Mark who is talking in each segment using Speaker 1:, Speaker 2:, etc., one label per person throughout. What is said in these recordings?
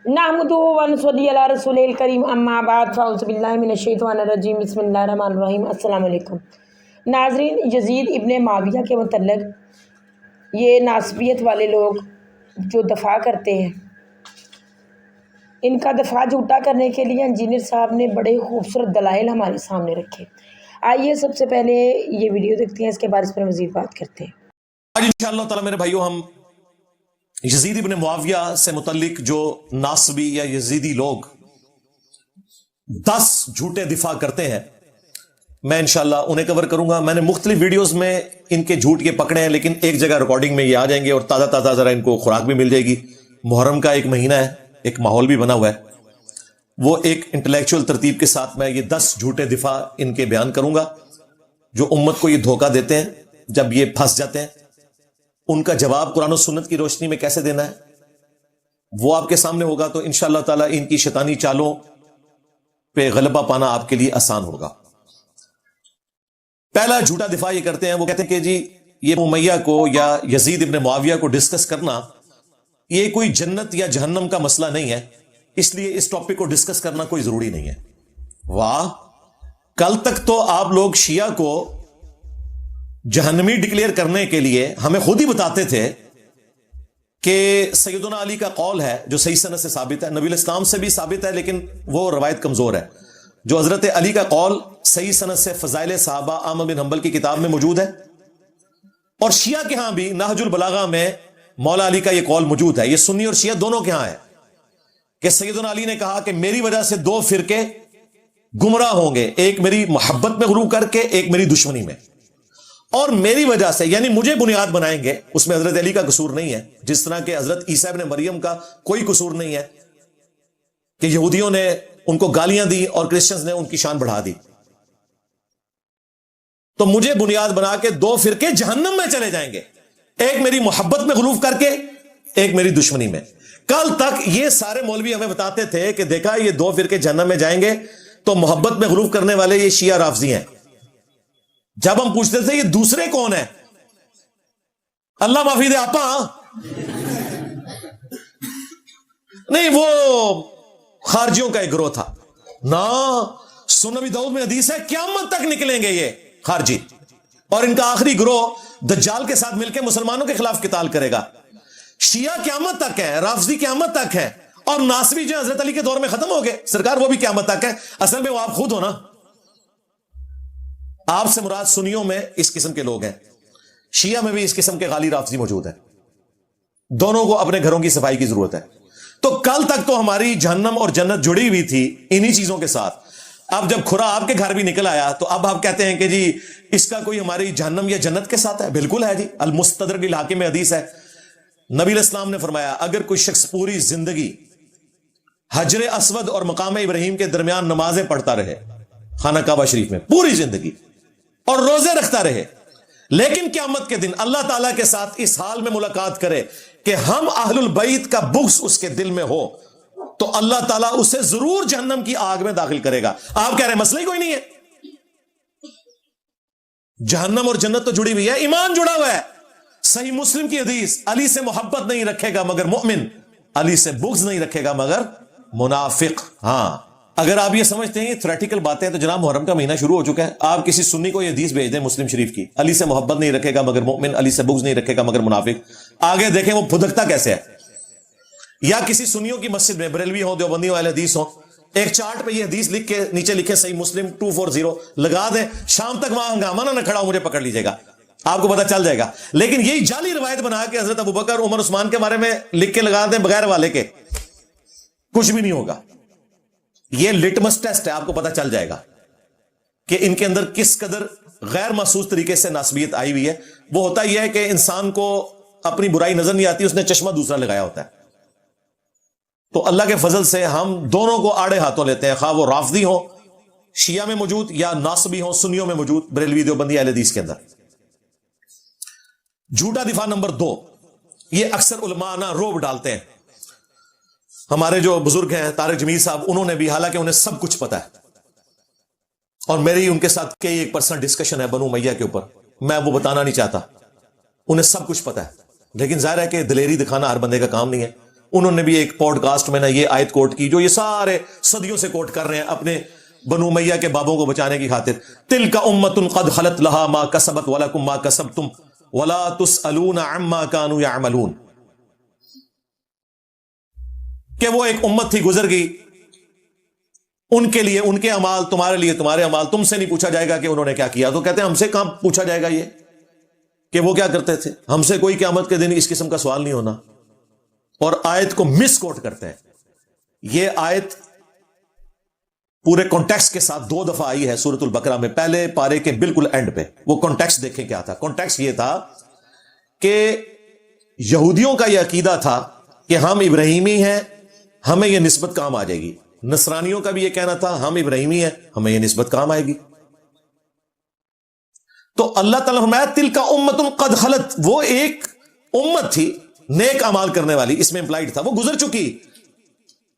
Speaker 1: नहमदुहु व नसल्ली अला रसूलिल करीम अम्मा बाद फ़अऊज़ु बिल्लाहि मिनश्शैतानिर्रजीम बिस्मिल्लाहिर्रहमानिर्रहीम। अस्सलाम वालेकुम नाज़रीन, यज़ीद इब्ने मुआविया के मतलब ये नासबियत वाले लोग जो दफ़ा करते हैं, इनका दफ़ा झूठा करने के लिए इंजीनियर साहब ने बड़े खूबसूरत दलाइल हमारे सामने रखे। आइए सबसे पहले ये वीडियो देखते हैं, इसके बाद इस पर मज़ीद बात करते हैं।
Speaker 2: आज इंशाअल्लाह ताला मेरे भाइयों हम यजीद इब्ने मुआविया से मुतल्लिक जो नासबी या यजीदी लोग 10 झूठे दिफा करते हैं, मैं इंशाअल्लाह उन्हें कवर करूंगा। मैंने मुख्तलिफ वीडियोस में इनके झूठ के पकड़े हैं, लेकिन एक जगह रिकॉर्डिंग में ये आ जाएंगे और ताज़ा ताज़ा जरा इनको खुराक भी मिल जाएगी। मुहर्रम का एक महीना है, एक माहौल भी बना हुआ है, वो एक इंटेलेक्चुअल तरतीब के साथ मैं ये 10 झूठे दिफा इनके बयान करूंगा जो उम्मत को ये धोखा देते हैं। जब ये फंस जाते हैं, उनका जवाब कुरान और सुन्नत की रोशनी में कैसे देना है वो आपके सामने होगा। तो इंशाअल्लाह ताला इनकी शैतानी चालों पे गलबा पाना आपके लिए आसान होगा। पहला झूठा दिफा ये करते हैं, वो कहते हैं कि जी ये उमैया को या यजीद इब्ने मुआविया को डिस्कस करना ये कोई जन्नत या जहन्नम का मसला नहीं है, इसलिए इस टॉपिक को डिस्कस करना कोई जरूरी नहीं है। वाह, कल तक तो आप लोग शिया को जहन्नमी डिक्लेयर करने के लिए हमें खुद ही बताते थे कि सैयदना अली का कौल है जो सही सनद से साबित है, नबी इस्लाम से भी साबित है, लेकिन वो रवायत कमजोर है। जो हजरत अली का कौल सही सनद से फजाइल सहाबा अहमद बिन हंबल की किताब में मौजूद है, और शिया के यहां भी नहजुल बलागा में मौला अली का यह कौल मौजूद है। यह सुन्नी और शिया दोनों के यहां है कि सैयदना अली ने कहा कि मेरी वजह से 2 फिरके गुमराह होंगे, एक मेरी मोहब्बत में गुरूर करके, एक मेरी दुश्मनी में, और मेरी वजह से यानी मुझे बुनियाद बनाएंगे। उसमें हजरत अली का कसूर नहीं है, जिस तरह के हजरत ईसा इब्ने मरियम का कोई कसूर नहीं है कि यहूदियों ने उनको गालियां दी और क्रिश्चियंस ने उनकी शान बढ़ा दी। तो मुझे बुनियाद बना के 2 फिरके जहन्नम में चले जाएंगे, एक मेरी मोहब्बत में गुरूर करके, एक मेरी दुश्मनी में। कल तक ये सारे मौलवी हमें बताते थे कि देखा ये 2 फिरके जहन्नम में जाएंगे, तो मोहब्बत में गुरूर करने वाले ये शिया राफजी हैं। जब हम पूछते थे ये दूसरे कौन है, अल्लाह माफी दे आपा नहीं, वो खारजियों का एक गिरोह था ना। सुनन नबी दाऊद में हदीस है क़यामत तक निकलेंगे ये खारजी, और इनका आखिरी गिरोह दज्जाल के साथ मिलकर मुसलमानों के खिलाफ किताल करेगा। शिया क़यामत तक है, राफजी क़यामत तक है, और नासबी जो हजरत अली के दौर में खत्म हो गए सरकार, वो भी क़यामत तक है। असल में वो आप खुद हो ना, आपसे मुराद सुन्नियों में इस किस्म के लोग हैं, शिया में भी इस किस्म के गाली राफजी मौजूद है। दोनों को अपने घरों की सफाई की जरूरत है। तो कल तक तो हमारी जहन्नम और जन्नत जुड़ी हुई थी इन्हीं चीजों के साथ। अब जब खुरा आपके घर भी निकल आया, तो अब आप कहते हैं कि जी इसका कोई हमारी जहन्नम या जन्नत के साथ है। बिल्कुल है जी, अल मुस्तदरक लिल हाकिम में हदीस है, नबी इस्लाम ने फरमाया अगर कोई शख्स पूरी जिंदगी हजर असवद और मकाम इब्राहिम के दरमियान नमाजें पढ़ता रहे, खाना काबा शरीफ में पूरी जिंदगी, और रोजे रखता रहे, लेकिन क़यामत के दिन अल्लाह ताला के साथ इस हाल में मुलाकात करे कि हम अहलुल बैत का बुग़्ज़ उसके दिल में हो, तो अल्लाह ताला उसे जरूर जहन्नम की आग में दाखिल करेगा। आप कह रहे हैं मसला ही कोई नहीं है, जहन्नम और जन्नत तो जुड़ी हुई है, ईमान जुड़ा हुआ है। सही मुस्लिम की हदीस, अली से मोहब्बत नहीं रखेगा मगर मोमिन, अली से बुग़्ज़ नहीं रखेगा मगर मुनाफिक। हां, अगर आप ये समझते हैं थ्योरेटिकल बातें, तो जनाब मुहर्रम का महीना शुरू हो चुका है। आप किसी सुन्नी को ये हदीस भेज दें मुस्लिम शरीफ की, अली से मोहब्बत नहीं रखेगा मगर मोमिन, अली से बुग़्ज़ नहीं रखेगा मगर मुनाफिक, आगे देखें वो फुदकता कैसे है। या किसी सुन्नियों की मस्जिद में, बरेलवी हो, देवबंदी वाले हदीस हो, एक चार्ट पे ये हदीस लिख के नीचे लिखे सही मुस्लिम 240 लगा दें, शाम तक वहां हंगामा ना खड़ा हो, मुझे पकड़ लीजिएगा, आपको पता चल जाएगा। लेकिन यही जाली रवायत बना के हजरत अबू बकर, उमर, उस्मान के बारे में लिख के लगा दें बगैर वाले के, कुछ भी नहीं होगा। यह लिटमस टेस्ट है, आपको पता चल जाएगा कि इनके अंदर किस कदर गैर महसूस तरीके से नासबियत आई हुई है। वो होता यह है कि इंसान को अपनी बुराई नजर नहीं आती, उसने चश्मा दूसरा लगाया होता है। तो अल्लाह के फजल से हम दोनों को आड़े हाथों लेते हैं, खा वो राफदी हो शिया में मौजूद या नासबी हो सुन्नियों में मौजूद, बरेलवी देवबंदी अहले हदीस के अंदर। झूठा दिफा नंबर 2, ये अक्सर उलमा ना रोब डालते हैं। हमारे जो बुजुर्ग हैं तारिक जमील साहब, उन्होंने भी, हालांकि उन्हें सब कुछ पता है, और मेरी उनके साथ कई एक पर्सनल डिस्कशन है बनु उमैया के ऊपर, मैं वो बताना नहीं चाहता, उन्हें सब कुछ पता है, लेकिन जाहिर है कि दिलेरी दिखाना हर बंदे का काम नहीं है। انہوں نے بھی ایک پوڈ کاسٹ میں یہ آیت کوٹ کی جو یہ سارے صدیوں سے کوٹ کر رہے ہیں اپنے بنو امیہ کے بابوں کو بچانے کی خاطر. تلک امۃ قد خلت لہا ما کسبت ولکم ما کسبتم ولا تسألون عما كانوا يعملون. کہ وہ ایک امت تھی گزر گئی، ان کے لیے ان کے اعمال، تمہارے لیے تمہارے اعمال، تم سے نہیں پوچھا جائے گا کہ انہوں نے کیا کیا. تو کہتے ہیں ہم سے کہاں پوچھا جائے گا یہ کہ وہ کیا کرتے تھے، ہم سے کوئی قیامت کے دن اس قسم کا سوال نہیں ہونا. اور آیت کو مس کوٹ کرتے ہیں. یہ آیت پورے کانٹیکسٹ کے ساتھ 2 دفعہ آئی ہے سورۃ البقرہ میں، پہلے پارے کے بالکل اینڈ پہ. وہ کانٹیکسٹ دیکھیں کیا تھا. کانٹیکسٹ یہ تھا کہ یہودیوں کا یہ عقیدہ تھا کہ ہم ابراہیمی ہیں، ہمیں یہ نسبت کام آ جائے گی. نصرانیوں کا بھی یہ کہنا تھا ہم ابراہیمی ہیں، ہمیں یہ نسبت کام آئے گی. تو اللہ تعالیٰ فرمایا تلک امۃ قد خلت، وہ ایک امت تھی نیک اعمال کرنے والی، اس میں امپلائڈ تھا وہ گزر چکی.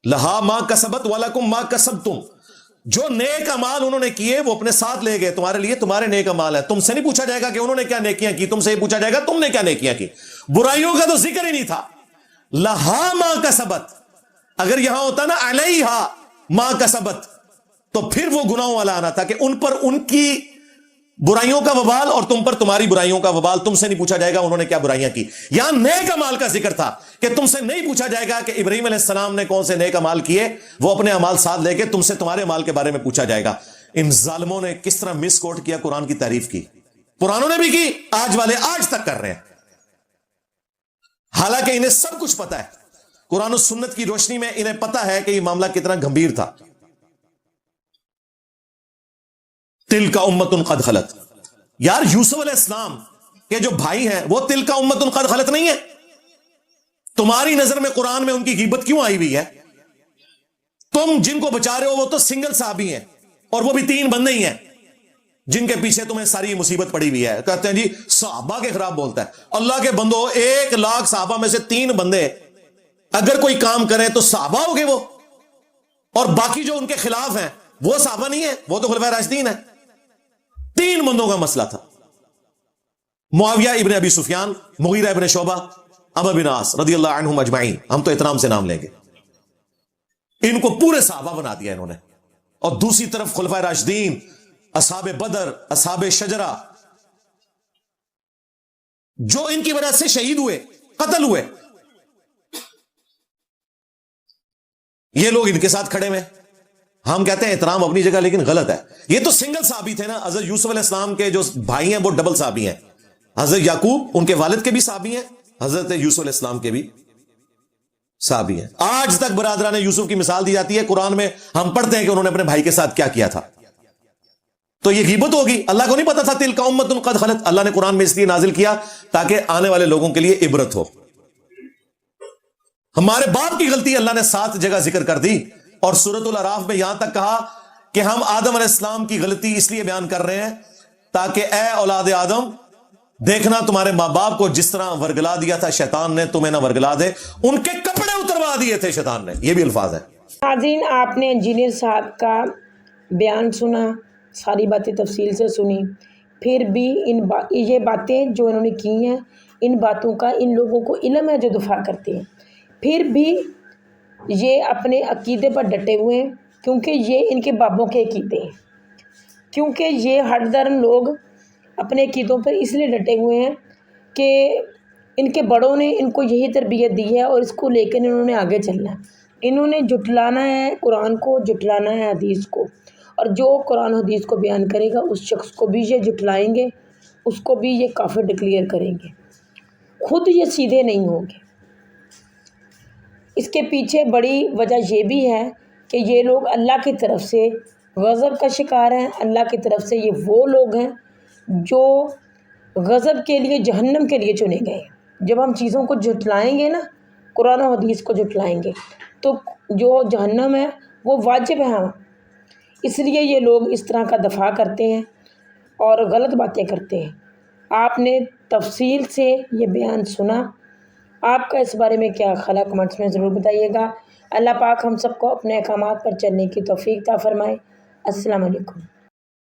Speaker 2: لہا ما کسبت ولکم ما کسبتم، جو نیک اعمال انہوں نے کیے وہ اپنے ساتھ لے گئے، تمہارے لیے تمہارے نیک اعمال ہیں. تم سے نہیں پوچھا جائے گا کہ انہوں نے کیا نیکیاں کی، تم سے یہ پوچھا جائے گا تم نے کیا نیکیاں کی. برائیوں کا تو ذکر ہی نہیں تھا. لہا ما کسبت، اگر یہاں ہوتا نا علیہا ما کسبت تو پھر وہ گناہوں والا آنا تھا کہ ان پر ان کی برائیوں کا وبال اور تم پر تمہاری برائیوں کا وبال. تم سے نہیں پوچھا جائے گا انہوں نے کیا برائیاں کی. یہاں نیک اعمال کا ذکر تھا کہ تم سے نہیں پوچھا جائے گا کہ ابراہیم علیہ السلام نے کون سے نیک اعمال کیے، وہ اپنے اعمال ساتھ لے کے تم سے تمہارے اعمال کے بارے میں پوچھا جائے گا. ان ظالموں نے کس طرح مس کوٹ کیا، قرآن کی تعریف کی. پرانوں نے بھی کی، آج والے آج تک کر رہے ہیں، حالانکہ انہیں سب کچھ پتا ہے. قرآن و سنت کی روشنی میں انہیں پتا ہے کہ یہ معاملہ کتنا گمبھیر تھا. تلک امۃ قد خلت. یار یوسف علیہ السلام کے جو بھائی ہیں وہ تلک امۃ قد خلت نہیں ہے. تمہاری نظر میں قرآن میں ان کی غیبت کیوں آئی ہوئی ہے؟ تم جن کو بچا رہے ہو وہ تو سنگل صحابی ہیں، اور وہ بھی 3 بندے ہی ہیں جن کے پیچھے تمہیں ساری مصیبت پڑی ہوئی ہے. کہتے ہیں جی صحابہ کے خلاف بولتا ہے. اللہ کے بندو، 1,00,000 صحابہ میں سے 3 بندے اگر کوئی کام کرے تو صحابہ ہو گئے وہ، اور باقی جو ان کے خلاف ہیں وہ صحابہ نہیں ہے، وہ تو خلفائے راشدین ہیں. 3 بندوں کا مسئلہ تھا. معاویہ ابن ابی سفیان، مغیرہ ابن شعبہ، عمرو بن عاص رضی اللہ عنہم اجمعین. ہم تو احترام سے نام لیں گے. ان کو پورے صحابہ بنا دیا انہوں نے. اور دوسری طرف خلفائے راشدین، اصحاب بدر، اصحاب شجرہ، جو ان کی وجہ سے شہید ہوئے، قتل ہوئے، یہ لوگ ان کے ساتھ کھڑے ہوئے. ہم کہتے ہیں احترام اپنی جگہ لیکن غلط ہے. یہ تو سنگل صحابی تھے نا. حضرت یوسف علیہ السلام کے جو بھائی ہیں وہ ڈبل صحابی ہیں. حضرت یعقوب ان کے والد کے بھی صحابی ہیں، حضرت یوسف علیہ السلام کے بھی صحابی ہیں. آج تک برادران یوسف کی مثال دی جاتی ہے. قرآن میں ہم پڑھتے ہیں کہ انہوں نے اپنے بھائی کے ساتھ کیا کیا تھا. تو یہ غیبت ہوگی. اللہ کو نہیں پتا تھا تلک امۃ قد خلت. اللہ نے قرآن میں اس لیے نازل کیا تاکہ آنے والے لوگوں کے لیے عبرت ہو. ہمارے باپ کی غلطی اللہ نے 7 جگہ ذکر کر دی، اور سورۃ الاعراف میں یہاں تک کہا کہ ہم آدم علیہ السلام کی غلطی اس لیے بیان کر رہے ہیں تاکہ اے اولاد آدم، دیکھنا تمہارے ماں باپ کو جس طرح ورگلا دیا تھا شیطان نے، تمہیں نہ ورگلا دے. ان کے کپڑے اتروا دیے تھے شیطان نے. یہ بھی الفاظ ہے.
Speaker 1: ناظرین، آپ نے انجینئر صاحب کا بیان سنا، ساری باتیں تفصیل سے سنی. پھر بھی یہ باتیں جو انہوں نے کی ہیں، ان باتوں کا ان لوگوں کو علم ہے جو دفاع کرتے ہیں، پھر بھی یہ اپنے عقیدے پر ڈٹے ہوئے ہیں، کیونکہ یہ ان کے بابوں کے عقیدے ہیں. کیونکہ یہ ہٹ درم لوگ اپنے عقیدوں پر اس لیے ڈٹے ہوئے ہیں کہ ان کے بڑوں نے ان کو یہی تربیت دی ہے، اور اس کو لے کر انہوں نے آگے چلنا ہے. انہوں نے جھٹلانا ہے قرآن کو، جھٹلانا ہے حدیث کو، اور جو قرآن حدیث کو بیان کرے گا اس شخص کو بھی یہ جھٹلائیں گے، اس کو بھی یہ کافر ڈکلیئر کریں گے. خود یہ سیدھے نہیں ہوں گے. اس کے پیچھے بڑی وجہ یہ بھی ہے کہ یہ لوگ اللہ کی طرف سے غضب کا شکار ہیں. اللہ کی طرف سے یہ وہ لوگ ہیں جو غضب کے لیے، جہنم کے لیے چنے گئے. جب ہم چیزوں کو جھٹلائیں گے نا، قرآن و حدیث کو جھٹلائیں گے، تو جو جہنم ہے وہ واجب ہے. اس لیے یہ لوگ اس طرح کا دفاع کرتے ہیں اور غلط باتیں کرتے ہیں. آپ نے تفصیل سے یہ بیان سنا. آپ کا اس بارے میں کیا خیال ہے؟ کمنٹس میں ضرور بتائیے گا. اللہ پاک ہم سب کو اپنے احکامات پر چلنے کی توفیق عطا فرمائے. السلام علیکم.